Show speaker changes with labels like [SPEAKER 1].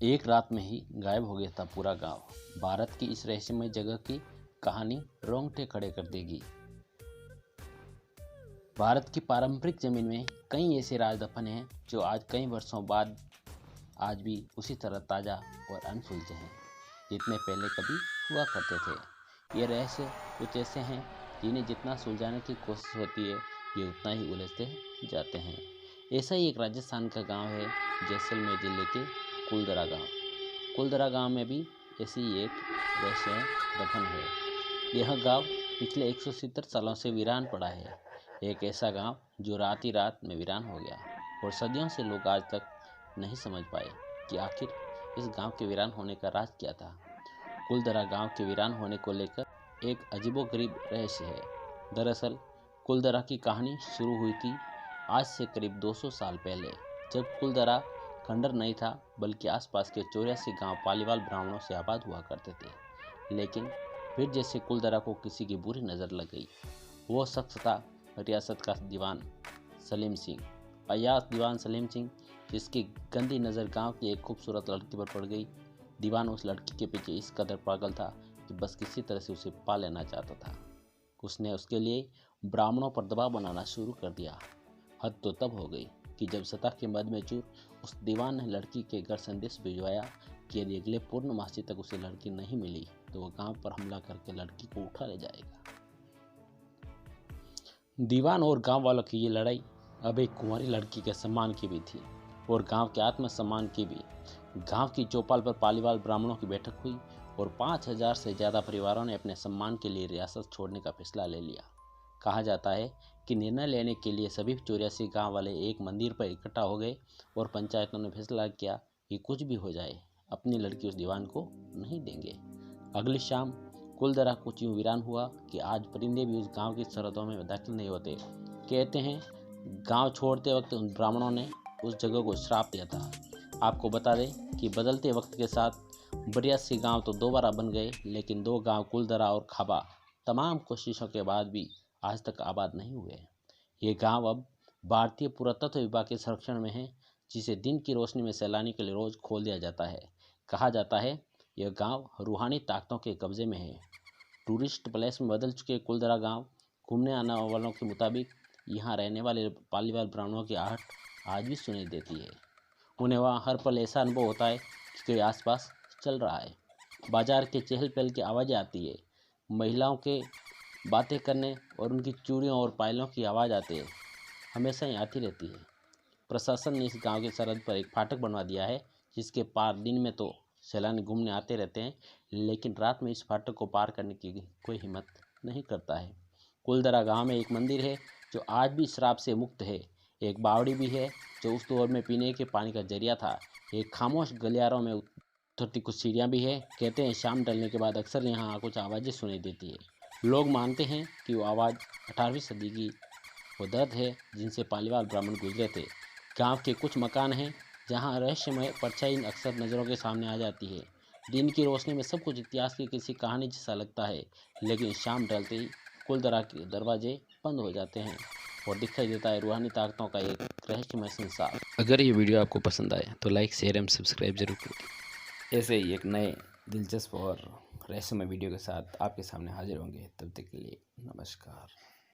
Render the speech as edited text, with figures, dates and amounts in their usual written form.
[SPEAKER 1] एक रात में ही गायब हो गया था पूरा गांव। भारत की इस रहस्यमय जगह की कहानी रोंगटे खड़े कर देगी। भारत की पारंपरिक जमीन में कई ऐसे राज दफन हैं जो आज कई वर्षों बाद आज भी उसी तरह ताज़ा और अनसुलझे हैं जितने पहले कभी हुआ करते थे। ये रहस्य कुछ ऐसे हैं जिन्हें जितना सुलझाने की कोशिश होती है ये उतना ही उलझते जाते हैं। ऐसा ही एक राजस्थान का गांव है जैसलमेर जिले के कुलदरा गांव। कुलदरा गांव में भी ऐसी एक रहस्य दफन है। यह गांव पिछले 170 सालों से वीरान पड़ा है। एक ऐसा गांव जो रात ही रात में वीरान हो गया और सदियों से लोग आज तक नहीं समझ पाए कि आखिर इस गांव के वीरान होने का राज क्या था। कुलदरा गांव के वीरान होने को लेकर एक अजीबोगरीब रहस्य है। दरअसल कुलदरा की कहानी शुरू हुई थी आज से करीब 200 साल पहले, जब कुलदरा खंडर नहीं था बल्कि आसपास के 84 गांव पालीवाल ब्राह्मणों से आबाद हुआ करते थे। लेकिन फिर जैसे कुलदरा को किसी की बुरी नज़र लग गई। वो शख्स था रियासत का दीवान सलीम सिंह। अय्याश दीवान सलीम सिंह, जिसकी गंदी नज़र गांव की एक खूबसूरत लड़की पर पड़ गई। दीवान उस लड़की के पीछे इस कदर पागल था कि बस किसी तरह से उसे पा लेना चाहता था। उसने उसके लिए ब्राह्मणों पर दबाव बनाना शुरू कर दिया। हद तो तब हो गई कि जब सतह के मद में चूर उस दीवान ने लड़की के घर संदेश भिजवाया कि यदि अगले पूर्णमासी तक उसे लड़की नहीं मिली तो वह गांव पर हमला करके लड़की को उठा ले जाएगा। दीवान और गांव वालों की ये लड़ाई अब एक कुंवारी लड़की के सम्मान की भी थी और गांव के आत्मसम्मान की भी। गांव की चौपाल पर पालीवाल ब्राह्मणों की बैठक हुई और 5000 से ज़्यादा परिवारों ने अपने सम्मान के लिए रियासत छोड़ने का फैसला ले लिया। कहा जाता है कि निर्णय लेने के लिए सभी 84 गांव वाले एक मंदिर पर इकट्ठा हो गए और पंचायतों ने फैसला किया कि कुछ भी हो जाए अपनी लड़की उस दीवान को नहीं देंगे। अगली शाम कुलदरा कुछ यूँ वीरान हुआ कि आज परिंदे भी उस गांव की सरहदों में दाखिल नहीं होते। कहते हैं गांव छोड़ते वक्त उन ब्राह्मणों ने उस जगह को श्राप दिया था। आपको बता दें कि बदलते वक्त के साथ 82 गांव तो दोबारा बन गए, लेकिन 2 गांव कुलदरा और खाबा तमाम कोशिशों के बाद भी आज तक आबाद नहीं हुए। ये गांव अब भारतीय पुरातत्व विभाग के संरक्षण में है, जिसे दिन की रोशनी में सैलानी के लिए रोज खोल दिया जाता है। कहा जाता है यह गांव रूहानी ताकतों के कब्जे में है। टूरिस्ट प्लेस में बदल चुके कुलदरा गांव घूमने आने वालों के मुताबिक यहाँ रहने वाले पालीवाल ब्राह्मणों की आहट आज भी सुनाई देती है। उन्हें वहाँ हर पल ऐसा अनुभव होता है कि कोई आसपास चल रहा है। बाजार के चहल पहल की आवाज़ें आती है, महिलाओं के बातें करने और उनकी चूड़ियों और पायलों की आवाज़ आती है, हमेशा ही आती रहती है। प्रशासन ने इस गांव की सरहद पर एक फाटक बनवा दिया है, जिसके पार दिन में तो सैलानी घूमने आते रहते हैं, लेकिन रात में इस फाटक को पार करने की कोई हिम्मत नहीं करता है। कुलदरा गांव में एक मंदिर है जो आज भी श्राप से मुक्त है। एक बावड़ी भी है जो उस दौर में पीने के पानी का जरिया था। एक खामोश गलियारों में उतरती कुछ सीढ़ियाँ भी है। कहते हैं शाम ढलने के बाद अक्सर यहाँ कुछ आवाज़ें सुनाई देती है। लोग मानते हैं कि वो आवाज़ 18वीं सदी की वो दर्द है जिनसे पालीवाल ब्राह्मण गुजरे थे। गांव के कुछ मकान हैं जहां रहस्यमय परछाई अक्सर नज़रों के सामने आ जाती है। दिन की रोशनी में सब कुछ इतिहास की किसी कहानी जैसा लगता है, लेकिन शाम ढलते ही कुलदरा के दरवाजे बंद हो जाते हैं और दिखाई देता है रूहानी ताकतों का एक रहस्यमय संसार। अगर ये वीडियो आपको पसंद आए तो लाइक, शेयर एवं सब्सक्राइब जरूर करें। ऐसे ही एक नए दिलचस्प और रहस्यमय वीडियो के साथ आपके सामने हाजिर होंगे। तब तक के लिए नमस्कार।